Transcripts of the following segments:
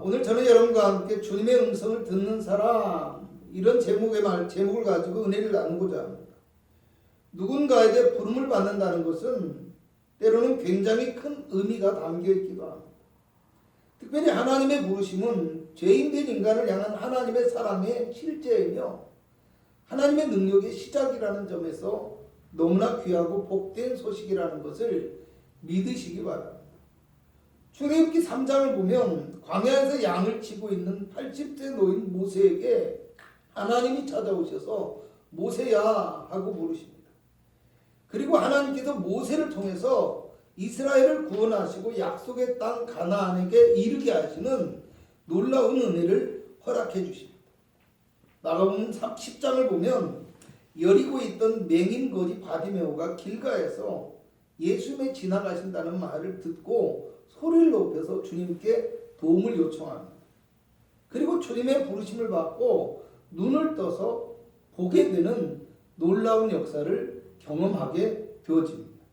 오늘 저는 여러분과 함께 주님의 음성을 듣는 사람 이런 제목을 가지고 은혜를 나누고자 합니다. 누군가에게 부름을 받는다는 것은 때로는 굉장히 큰 의미가 담겨 있기도 합니다. 특별히 하나님의 부르심은 죄인된 인간을 향한 하나님의 사랑의 실제이며 하나님의 능력의 시작이라는 점에서 너무나 귀하고 복된 소식이라는 것을 믿으시기 바랍니다. 출애굽기 3장을 보면 광야에서 양을 치고 있는 80세 노인 모세에게 하나님이 찾아오셔서 모세야 하고 부르십니다. 그리고 하나님께서 모세를 통해서 이스라엘을 구원하시고 약속의 땅 가나안에게 이르게 하시는 놀라운 은혜를 허락해 주십니다. 마가복음 10장을 보면 여리고에 있던 맹인 거지 바디메오가 길가에서 예수님이 지나가신다는 말을 듣고 소리를 높여서 주님께 도움을 요청합니다. 그리고 주님의 부르심을 받고 눈을 떠서 보게 되는 놀라운 역사를 경험하게 되어집니다.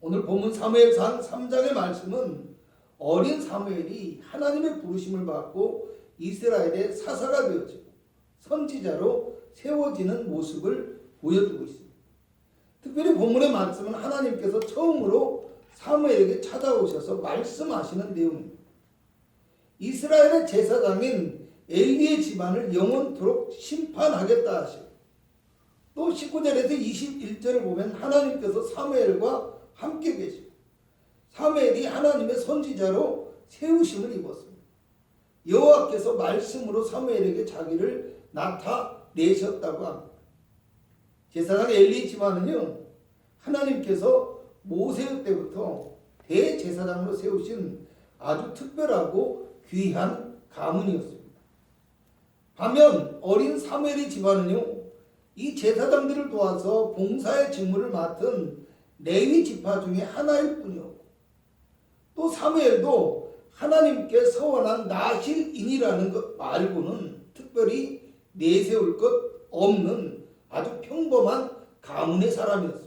오늘 본문 사무엘상 3장의 말씀은 어린 사무엘이 하나님의 부르심을 받고 이스라엘의 사사가 되어지고 선지자로 세워지는 모습을 보여주고 있습니다. 특별히 본문의 말씀은 하나님께서 처음으로 사무엘에게 찾아오셔서 말씀하시는 내용입니다. 이스라엘의 제사장인 엘리의 집안을 영원토록 심판하겠다 하시고 또 19절에서 21절을 보면 하나님께서 사무엘과 함께 계시고 사무엘이 하나님의 선지자로 세우심을 입었습니다. 여호와께서 말씀으로 사무엘에게 자기를 나타내셨다고 합니다. 제사장 엘리 집안은요, 하나님께서 모세 때부터 대제사장으로 세우신 아주 특별하고 귀한 가문이었습니다. 반면 어린 사무엘의 집안은요, 이 제사장들을 도와서 봉사의 직무를 맡은 레위 지파 중에 하나일 뿐이었고 또 사무엘도 하나님께 서원한 나실인이라는 것 말고는 특별히 내세울 것 없는 아주 평범한 가문의 사람이었습니다.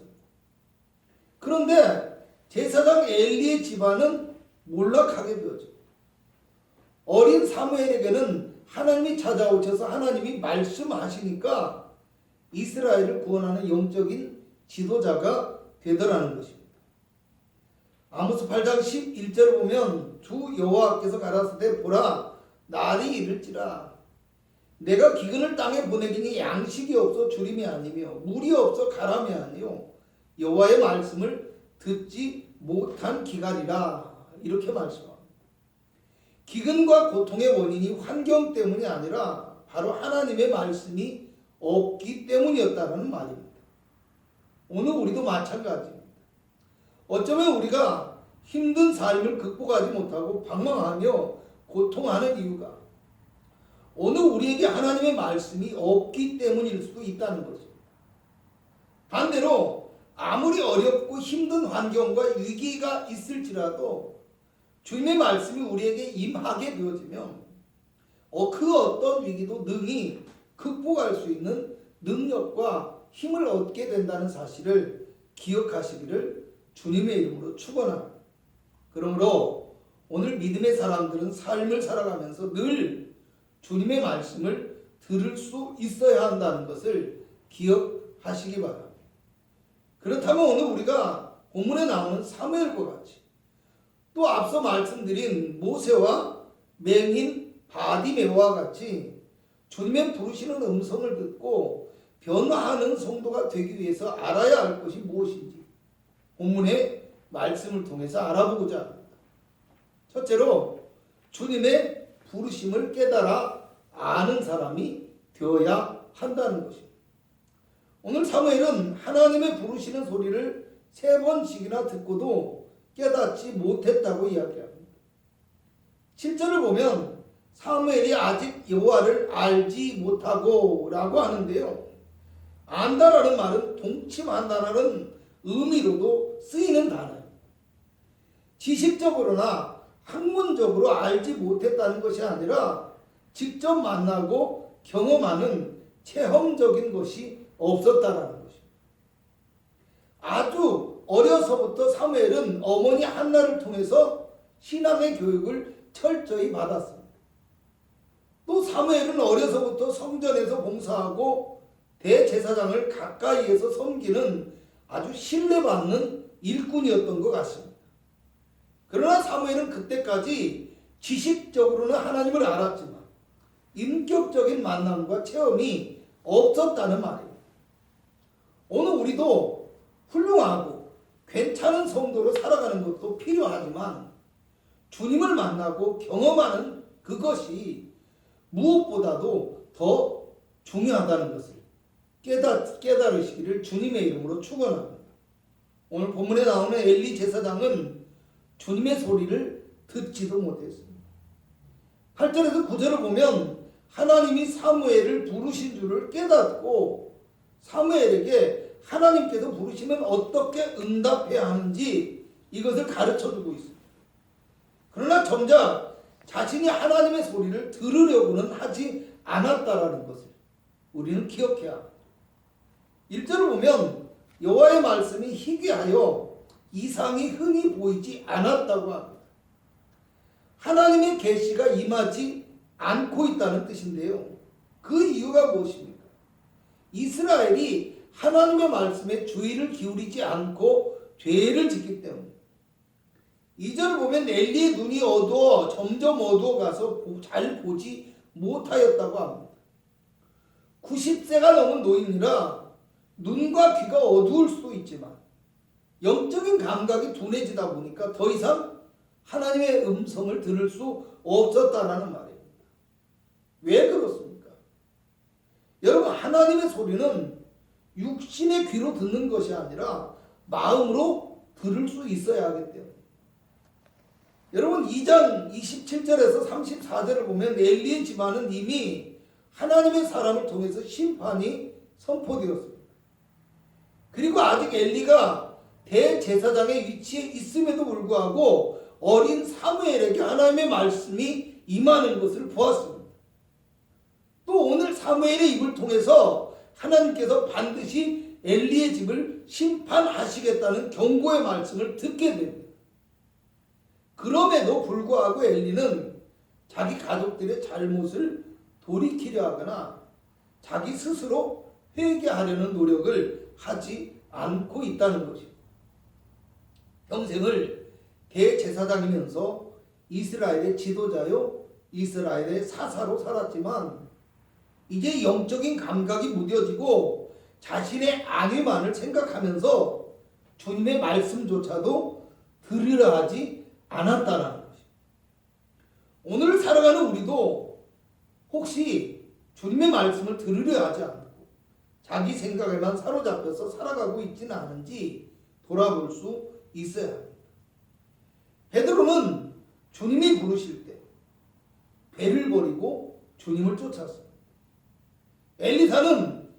그런데 제사장 엘리의 집안은 몰락하게 되었죠. 어린 사무엘에게는 하나님이 찾아오셔서 하나님이 말씀하시니까 이스라엘을 구원하는 영적인 지도자가 되더라는 것입니다. 아모스 8장 11절을 보면 주 여호와께서 가라사대 보라 날이 이를지라 내가 기근을 땅에 보내기니 양식이 없어 주림이 아니며 물이 없어 가람이 아니요 여호와의 말씀을 듣지 못한 기갈이라 이렇게 말씀합니다. 기근과 고통의 원인이 환경 때문이 아니라 바로 하나님의 말씀이 없기 때문이었다는 말입니다. 오늘 우리도 마찬가지입니다. 어쩌면 우리가 힘든 삶을 극복하지 못하고 방황하며 고통하는 이유가 오늘 우리에게 하나님의 말씀이 없기 때문일 수도 있다는 것입니다. 반대로 아무리 어렵고 힘든 환경과 위기가 있을지라도 주님의 말씀이 우리에게 임하게 되어지면 그 어떤 위기도 능히 극복할 수 있는 능력과 힘을 얻게 된다는 사실을 기억하시기를 주님의 이름으로 축원합니다. 그러므로 오늘 믿음의 사람들은 삶을 살아가면서 늘 주님의 말씀을 들을 수 있어야 한다는 것을 기억하시기 바랍니다. 그렇다면 오늘 우리가 본문에 나오는 사무엘과 같이 또 앞서 말씀드린 모세와 맹인 바디메오와 같이 주님의 부르시는 음성을 듣고 변화하는 성도가 되기 위해서 알아야 할 것이 무엇인지 본문의 말씀을 통해서 알아보고자 합니다. 첫째로 주님의 부르심을 깨달아 아는 사람이 되어야 한다는 것입니다. 오늘 사무엘은 하나님의 부르시는 소리를 3번씩이나 듣고도 깨닫지 못했다고 이야기합니다. 7절을 보면 사무엘이 아직 여호와를 알지 못하고 라고 하는데요. 안다라는 말은 동침한다라는 의미로도 쓰이는 단어입니다. 지식적으로나 학문적으로 알지 못했다는 것이 아니라 직접 만나고 경험하는 체험적인 것이 없었다라는 것입니다. 아주 어려서부터 사무엘은 어머니 한나를 통해서 신앙의 교육을 철저히 받았습니다. 또 사무엘은 어려서부터 성전에서 봉사하고 대제사장을 가까이에서 섬기는 아주 신뢰받는 일꾼이었던 것 같습니다. 그러나 사무엘은 그때까지 지식적으로는 하나님을 알았지만 인격적인 만남과 체험이 없었다는 말입니다. 오늘 우리도 훌륭하고 괜찮은 성도로 살아가는 것도 필요하지만 주님을 만나고 경험하는 그것이 무엇보다도 더 중요하다는 것을 깨달으시기를 주님의 이름으로 축원합니다. 오늘 본문에 나오는 엘리 제사장은 주님의 소리를 듣지도 못했습니다. 8절에서 9절을 보면 하나님이 사무엘을 부르신 줄을 깨닫고 사무엘에게 하나님께서 부르시면 어떻게 응답해야 하는지 이것을 가르쳐주고 있습니다. 그러나 정작 자신이 하나님의 소리를 들으려고는 하지 않았다라는 것을 우리는 기억해야 합니다. 1절을 보면 여호와의 말씀이 희귀하여 이상이 흔히 보이지 않았다고 합니다. 하나님의 계시가 임하지 않고 있다는 뜻인데요. 그 이유가 무엇입니까? 이스라엘이 하나님의 말씀에 주의를 기울이지 않고 죄를 짓기 때문입니다. 2절을 보면 엘리의 눈이 어두워 점점 어두워가서 잘 보지 못하였다고 합니다. 90세가 넘은 노인이라 눈과 귀가 어두울 수도 있지만 영적인 감각이 둔해지다 보니까 더 이상 하나님의 음성을 들을 수 없었다라는 말입니다. 왜 그렇습니까? 여러분, 하나님의 소리는 육신의 귀로 듣는 것이 아니라 마음으로 들을 수 있어야 하기 때문에 여러분 2장 27절에서 34절을 보면 엘리의 집안은 이미 하나님의 사람을 통해서 심판이 선포되었습니다. 그리고 아직 엘리가 대제사장의 위치에 있음에도 불구하고 어린 사무엘에게 하나님의 말씀이 임하는 것을 보았습니다. 또 오늘 사무엘의 입을 통해서 하나님께서 반드시 엘리의 집을 심판하시겠다는 경고의 말씀을 듣게 됩니다. 그럼에도 불구하고 엘리는 자기 가족들의 잘못을 돌이키려 하거나 자기 스스로 회개하려는 노력을 하지 않고 있다는 것입니다. 평생을 대제사장이면서 이스라엘의 지도자요 이스라엘의 사사로 살았지만 이제 영적인 감각이 무뎌지고 자신의 안위만을 생각하면서 주님의 말씀조차도 들으려 하지 않았다는 것입니다. 오늘 살아가는 우리도 혹시 주님의 말씀을 들으려 하지 않고 자기 생각에만 사로잡혀서 살아가고 있지는 않은지 돌아볼 수 있어야 합니다. 베드로는 주님이 부르실 때 배를 버리고 주님을 쫓았습니다. 엘리사는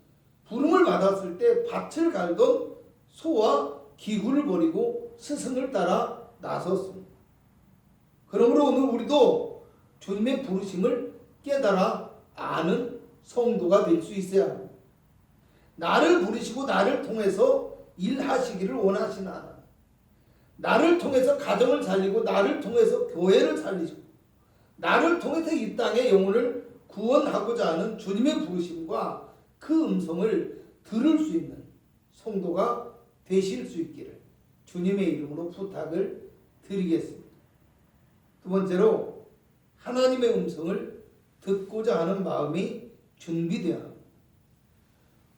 부름을 받았을 때 밭을 갈던 소와 기구를 버리고 스승을 따라 나섰습니다. 그러므로 오늘 우리도 주님의 부르심을 깨달아 아는 성도가 될 수 있어야 합니다. 나를 부르시고 나를 통해서 일하시기를 원하시는 하나님, 나를 통해서 가정을 살리고 나를 통해서 교회를 살리시고 나를 통해서 이 땅의 영혼을 구원하고자 하는 주님의 부르심과 그 음성을 들을 수 있는 성도가 되실 수 있기를 주님의 이름으로 부탁을 드리겠습니다. 두 번째로 하나님의 음성을 듣고자 하는 마음이 준비되어야 합니다.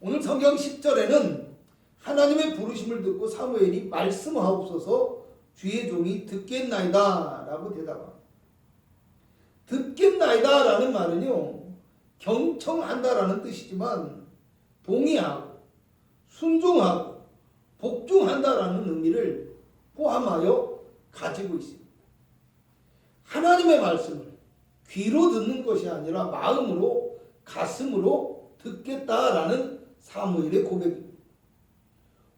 오늘 성경 10절에는 하나님의 부르심을 듣고 사무엘이 말씀하옵소서 주의 종이 듣겠나이다 라고 대답합니다. 듣겠나이다 라는 말은요 경청한다라는 뜻이지만 동의하고 순종하고 복종한다라는 의미를 포함하여 가지고 있습니다. 하나님의 말씀을 귀로 듣는 것이 아니라 마음으로 가슴으로 듣겠다라는 사무엘의 고백입니다.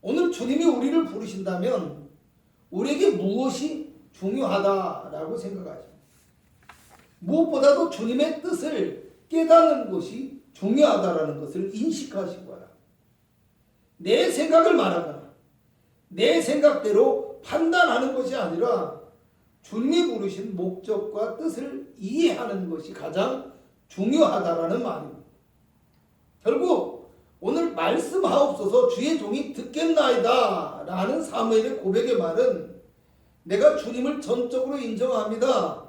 오늘 주님이 우리를 부르신다면 우리에게 무엇이 중요하다라고 생각하십니까? 무엇보다도 주님의 뜻을 깨닫는 것이 중요하다라는 것을 인식하시기 바랍니다. 내 생각을 말하거나 내 생각대로 판단하는 것이 아니라 주님이 부르신 목적과 뜻을 이해하는 것이 가장 중요하다라는 말입니다. 결국 오늘 말씀하옵소서 주의 종이 듣겠나이다 라는 사무엘의 고백의 말은 내가 주님을 전적으로 인정합니다.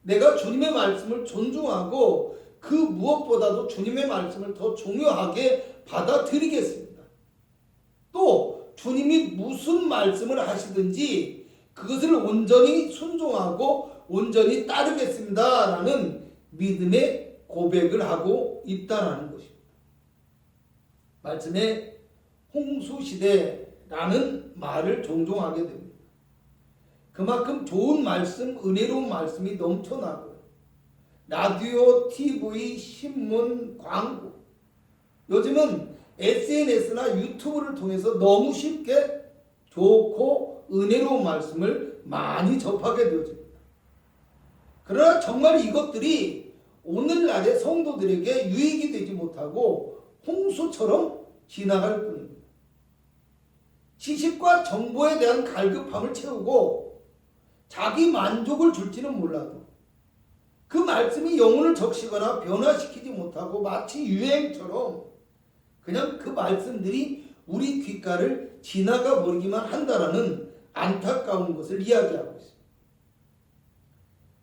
내가 주님의 말씀을 존중하고 그 무엇보다도 주님의 말씀을 더 중요하게 받아들이겠습니다. 또 주님이 무슨 말씀을 하시든지 그것을 온전히 순종하고 온전히 따르겠습니다 라는 믿음의 고백을 하고 있다는 것입니다. 말씀에 홍수시대라는 말을 종종 하게 됩니다. 그만큼 좋은 말씀, 은혜로운 말씀이 넘쳐나고요. 라디오, TV, 신문, 광고. 요즘은 SNS나 유튜브를 통해서 너무 쉽게 좋고 은혜로운 말씀을 많이 접하게 되어집니다. 그러나 정말 이것들이 오늘날의 성도들에게 유익이 되지 못하고 홍수처럼 지나갈 뿐입니다. 지식과 정보에 대한 갈급함을 채우고 자기 만족을 줄지는 몰라도 그 말씀이 영혼을 적시거나 변화시키지 못하고 마치 유행처럼 그냥 그 말씀들이 우리 귓가를 지나가 버리기만 한다라는 안타까운 것을 이야기하고 있습니다.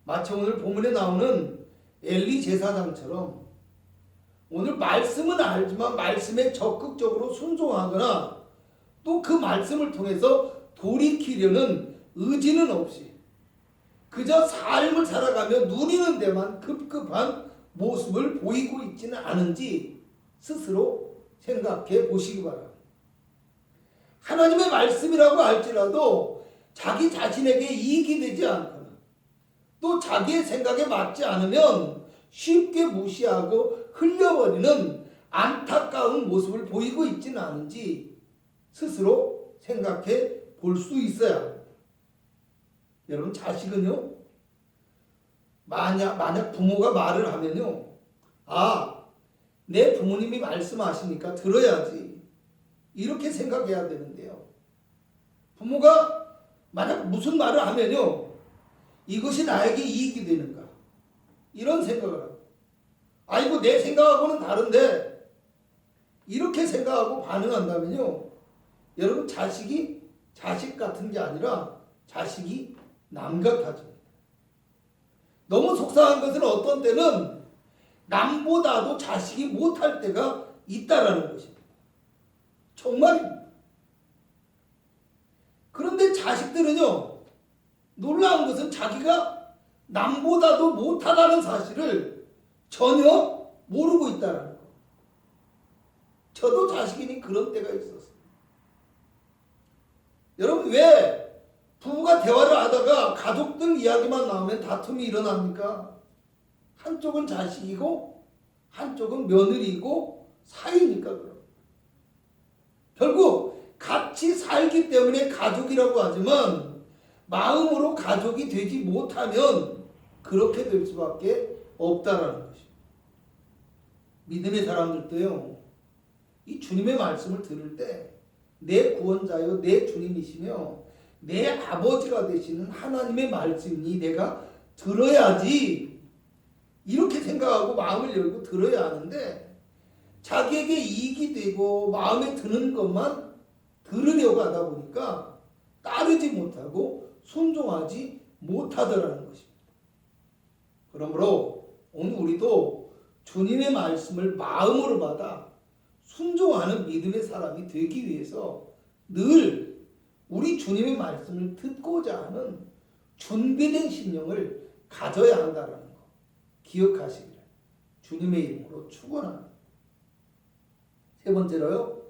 마치 오늘 본문에 나오는 엘리 제사장처럼 오늘 말씀은 알지만 말씀에 적극적으로 순종하거나 또 그 말씀을 통해서 돌이키려는 의지는 없이 그저 삶을 살아가며 누리는 데만 급급한 모습을 보이고 있지는 않은지 스스로 생각해 보시기 바랍니다. 하나님의 말씀이라고 할지라도 자기 자신에게 이익이 되지 않거나 또 자기의 생각에 맞지 않으면 쉽게 무시하고 흘려버리는 안타까운 모습을 보이고 있지는 않은지 스스로 생각해 볼 수 있어야 합니다. 여러분 자식은요 만약 부모가 말을 하면요 내 부모님이 말씀하시니까 들어야지 이렇게 생각해야 되는데요. 부모가 만약 무슨 말을 하면요 이것이 나에게 이익이 되는가 이런 생각을 합니다. 아이고 내 생각하고는 다른데 이렇게 생각하고 반응한다면요 여러분 자식이 자식 같은 게 아니라 자식이 남 같아집니다. 너무 속상한 것은 어떤 때는 남보다도 자식이 못할 때가 있다라는 것입니다. 정말입니다. 그런데 자식들은요 놀라운 것은 자기가 남보다도 못하다는 사실을 전혀 모르고 있다는 것. 저도 자식이니 그런 때가 있었어요. 여러분 왜 부부가 대화를 하다가 가족들 이야기만 나오면 다툼이 일어납니까? 한쪽은 자식이고 한쪽은 며느리이고 사이니까 그럼. 결국 같이 살기 때문에 가족이라고 하지만 마음으로 가족이 되지 못하면 그렇게 될 수밖에 없다라는 것입니다. 믿음의 사람들도요 이 주님의 말씀을 들을 때 내 구원자요 내 주님이시며 내 아버지가 되시는 하나님의 말씀이 내가 들어야지 이렇게 생각하고 마음을 열고 들어야 하는데 자기에게 이익이 되고 마음에 드는 것만 들으려고 하다 보니까 따르지 못하고 순종하지 못하더라는 것입니다. 그러므로 오늘 우리도 주님의 말씀을 마음으로 받아 순종하는 믿음의 사람이 되기 위해서 늘 우리 주님의 말씀을 듣고자 하는 준비된 심령을 가져야 한다는 거 기억하시기를 주님의 이름으로 축원합니다. 세 번째로요.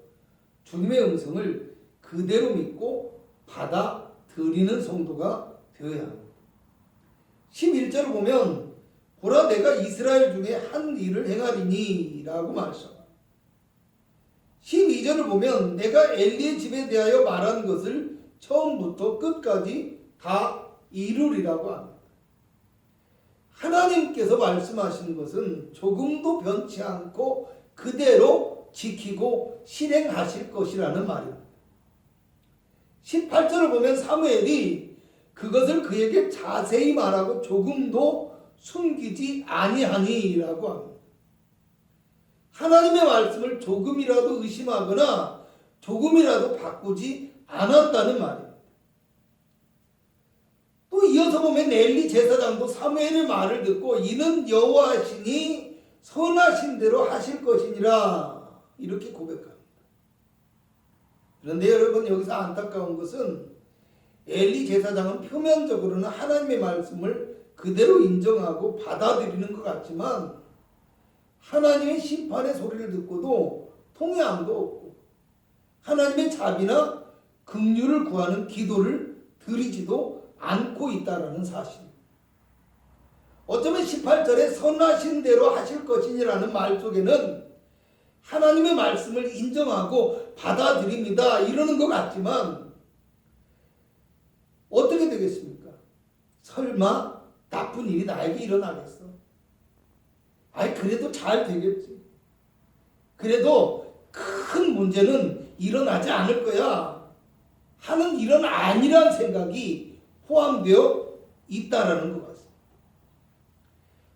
주님의 음성을 그대로 믿고 받아들이는 성도가 되어야 합니다. 11절을 보면 보라 내가 이스라엘 중에 한 일을 행하리니 라고 말씀합니다. 12절을 보면 내가 엘리의 집에 대하여 말한 것을 처음부터 끝까지 다 이루리라고 합니다. 하나님께서 말씀하신 것은 조금도 변치 않고 그대로 지키고 실행하실 것이라는 말입니다. 18절을 보면 사무엘이 그것을 그에게 자세히 말하고 조금도 숨기지 아니하니라고 합니다. 하나님의 말씀을 조금이라도 의심하거나 조금이라도 바꾸지 않았다는 말입니다. 또 이어서 보면 엘리 제사장도 사무엘의 말을 듣고 이는 여호와시니 선하신 대로 하실 것이니라 이렇게 고백합니다. 그런데 여러분, 여기서 안타까운 것은 엘리 제사장은 표면적으로는 하나님의 말씀을 그대로 인정하고 받아들이는 것 같지만 하나님의 심판의 소리를 듣고도 통회함도 없고 하나님의 자비나 긍휼을 구하는 기도를 드리지도 않고 있다는 사실. 어쩌면 18절에 선하신 대로 하실 것이니라는 말 속에는 하나님의 말씀을 인정하고 받아들입니다 이러는 것 같지만 어떻게 되겠습니까? 설마 나쁜 일이 나에게 일어나겠어? 아니 그래도 잘 되겠지. 그래도 큰 문제는 일어나지 않을 거야 하는 이런 안일한 생각이 포함되어 있다라는 것 같습니다.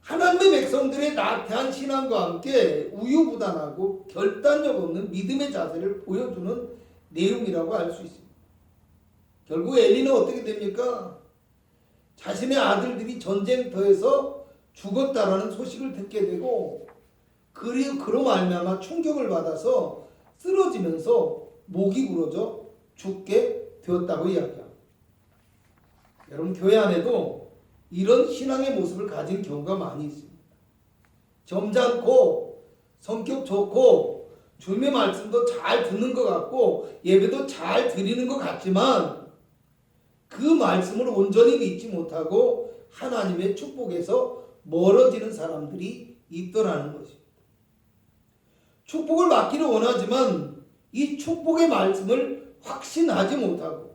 하나님의 백성들의 나태한 신앙과 함께 우유부단하고 결단력 없는 믿음의 자세를 보여주는 내용이라고 할 수 있습니다. 결국 엘리는 어떻게 됩니까? 자신의 아들들이 전쟁터에서 죽었다라는 소식을 듣게 되고 그로 말미암아 충격을 받아서 쓰러지면서 목이 부러져 죽게 되었다고 이야기합니다. 여러분, 교회 안에도 이런 신앙의 모습을 가진 경우가 많이 있습니다. 점잖고 성격 좋고 주님의 말씀도 잘 듣는 것 같고 예배도 잘 드리는 것 같지만 그 말씀을 온전히 믿지 못하고 하나님의 축복에서 멀어지는 사람들이 있더라는 것입니다. 축복을 받기를 원하지만 이 축복의 말씀을 확신하지 못하고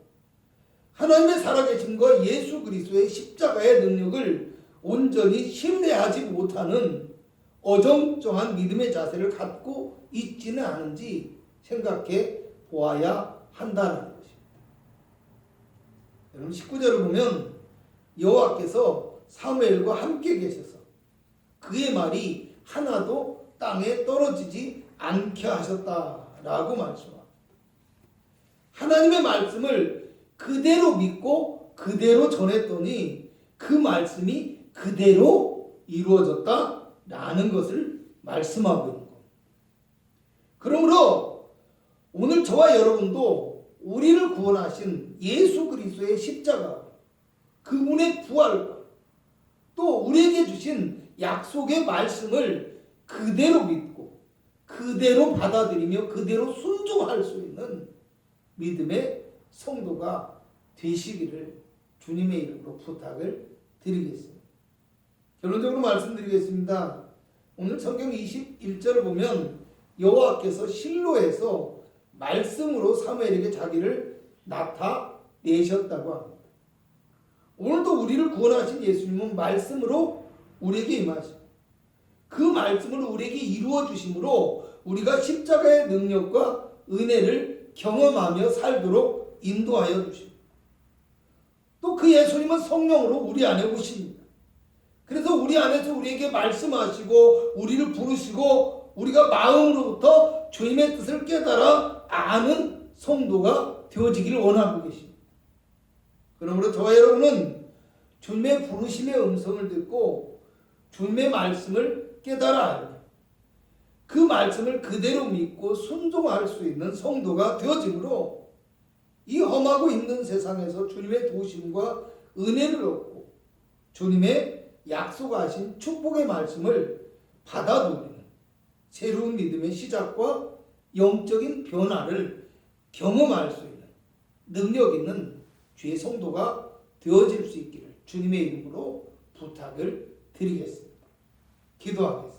하나님의 살아계심과 예수 그리스도의 십자가의 능력을 온전히 신뢰하지 못하는 어정쩡한 믿음의 자세를 갖고 있지는 않은지 생각해 보아야 한다는 것입니다. 여러분, 19절을 보면 여호와께서 사무엘과 함께 계셔서 그의 말이 하나도 땅에 떨어지지 않게 하셨다라고 말씀합니다. 하나님의 말씀을 그대로 믿고 그대로 전했더니 그 말씀이 그대로 이루어졌다라는 것을 말씀하고 있는 겁니다. 그러므로 오늘 저와 여러분도 우리를 구원하신 예수 그리스도의 십자가, 그분의 부활과 또 우리에게 주신 약속의 말씀을 그대로 믿고 그대로 받아들이며 그대로 순종할 수 있는 믿음의 성도가 되시기를 주님의 이름으로 부탁을 드리겠습니다. 결론적으로 말씀드리겠습니다. 오늘 성경 21절을 보면 여호와께서 실로에서 말씀으로 사무엘에게 자기를 나타내셨다고 합니다. 오늘도 우리를 구원하신 예수님은 말씀으로 우리에게 임하시고 그 말씀을 우리에게 이루어 주심으로 우리가 십자가의 능력과 은혜를 경험하며 살도록 인도하여 주십니다. 또 그 예수님은 성령으로 우리 안에 오십니다. 그래서 우리 안에서 우리에게 말씀하시고 우리를 부르시고 우리가 마음으로부터 주님의 뜻을 깨달아 아는 성도가 되어지기를 원하고 계십니다. 그러므로 저와 여러분은 주님의 부르심의 음성을 듣고 주님의 말씀을 깨달아 알고 그 말씀을 그대로 믿고 순종할 수 있는 성도가 되어지므로 이 험하고 힘든 세상에서 주님의 도우심과 은혜를 얻고 주님의 약속하신 축복의 말씀을 받아 누리는 새로운 믿음의 시작과 영적인 변화를 경험할 수 있는 능력 있는 주의 성도가 되어질 수 있기를 주님의 이름으로 부탁을 드리겠습니다. 기도하겠습니다.